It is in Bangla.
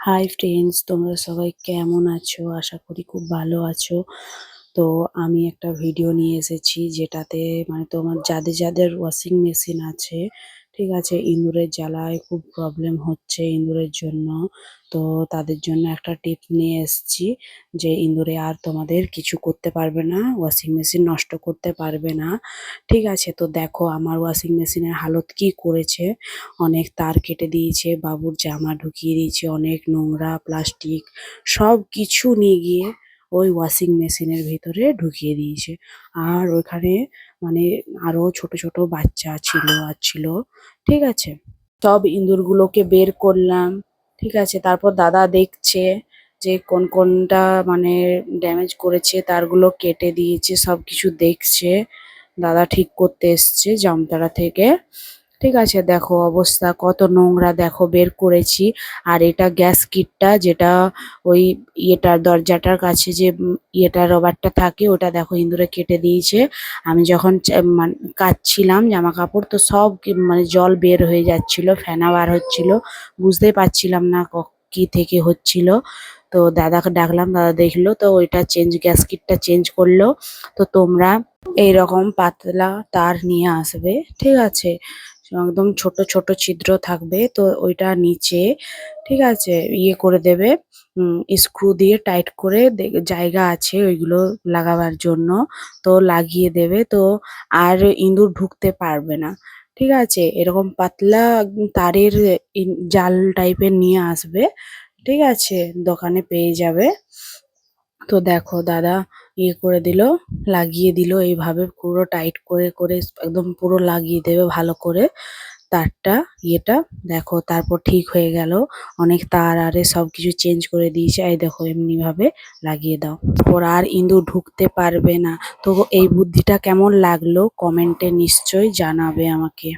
হাই ফ্রেন্ডস, তোমরা সবাই কেমন আছো? আশা করি খুব ভালো আছো। তো আমি একটা ভিডিও নিয়ে এসেছি যেটাতে তোমার যাদের যাদের ওয়াশিং মেশিন আছে, ঠিক আছে, ইঁদুরের জ্বালায় খুব প্রবলেম হচ্ছে ইঁদুরের জন্য। তো তাদের জন্য একটা টিপস নিয়ে এসেছি যে ইঁদুরে আর তোমাদের কিছু করতে পারবে না, ওয়াশিং মেশিন নষ্ট করতে পারবে না। ঠিক আছে, তো দেখো আমার ওয়াশিং মেশিনের হালত কি করেছে। অনেক তার কেটে দিয়েছে, বাবুর জামা ঢুকিয়ে দিয়েছে, অনেক নোংরা প্লাস্টিক সব কিছু নিয়ে গিয়ে ওই ওয়াশিং মেশিনের ভিতরে ঢুকিয়ে দিয়েছে। আর ওখানে মানে আরো ছোট ছোট বাচ্চা ছিল। ঠিক আছে, সব ইঁদুরগুলোকে বের করলাম। ঠিক আছে, তারপর দাদা দেখছে যে কোন কোনটা মানে ড্যামেজ করেছে, তারগুলো কেটে দিয়েছে, সব কিছু দেখছে। দাদা ঠিক করতে এসছে জামতারা থেকে। ঠিক আছে, দেখো অবস্থা কত নোংরা, দেখো বের করেছি। আর এটা গ্যাস কিটটা, যেটা ওই ইয়েটার দরজাটার কাছে যে ইয়েটার রবারটা থাকে, ওটা দেখো ইঁদুরে কেটে দিয়েছে। আমি যখন কাচছিলাম জামা কাপড়, তো সব মানে জল বের হয়ে যাচ্ছিল, ফেনা বার হচ্ছিল, বুঝতেই পারছিলাম না কি থেকে হচ্ছিল। তো দাদাকে ডাকলাম, দাদা দেখলো, তো ওইটা গ্যাস কিটটা চেঞ্জ করলো। তো তোমরা এইরকম পাতলা তার নিয়ে আসবে, ঠিক আছে, একদম ছোট ছোট ছিদ্র থাকবে, তো ওইটা নিচে, ঠিক আছে, ইয়ে করে দেবে, স্ক্রু দিয়ে টাইট করে জায়গা আছে ওইগুলো লাগাবার জন্য, তো লাগিয়ে দেবে। তো আর ইঁদুর ঢুকতে পারবে না। ঠিক আছে, এরকম পাতলা তারের জাল টাইপের নিয়ে আসবে। ঠিক আছে, দোকানে পেয়ে যাবে। তো দেখো দাদা ইয়ে করে দিল, লাগিয়ে দিল এইভাবে পুরো টাইট করে করে, একদম পুরো লাগিয়ে দেবে ভালো করে তারটা, ইয়েটা। দেখো তারপর ঠিক হয়ে গেল, অনেক তার আরে সব কিছু চেঞ্জ করে দিয়েছে। এই দেখো এমনি ভাবে লাগিয়ে দাও, ওর আর ইঁদুর ঢুকতে পারবে না। তো এই বুদ্ধিটা কেমন লাগলো কমেন্টে নিশ্চয়ই জানাবে আমাকে।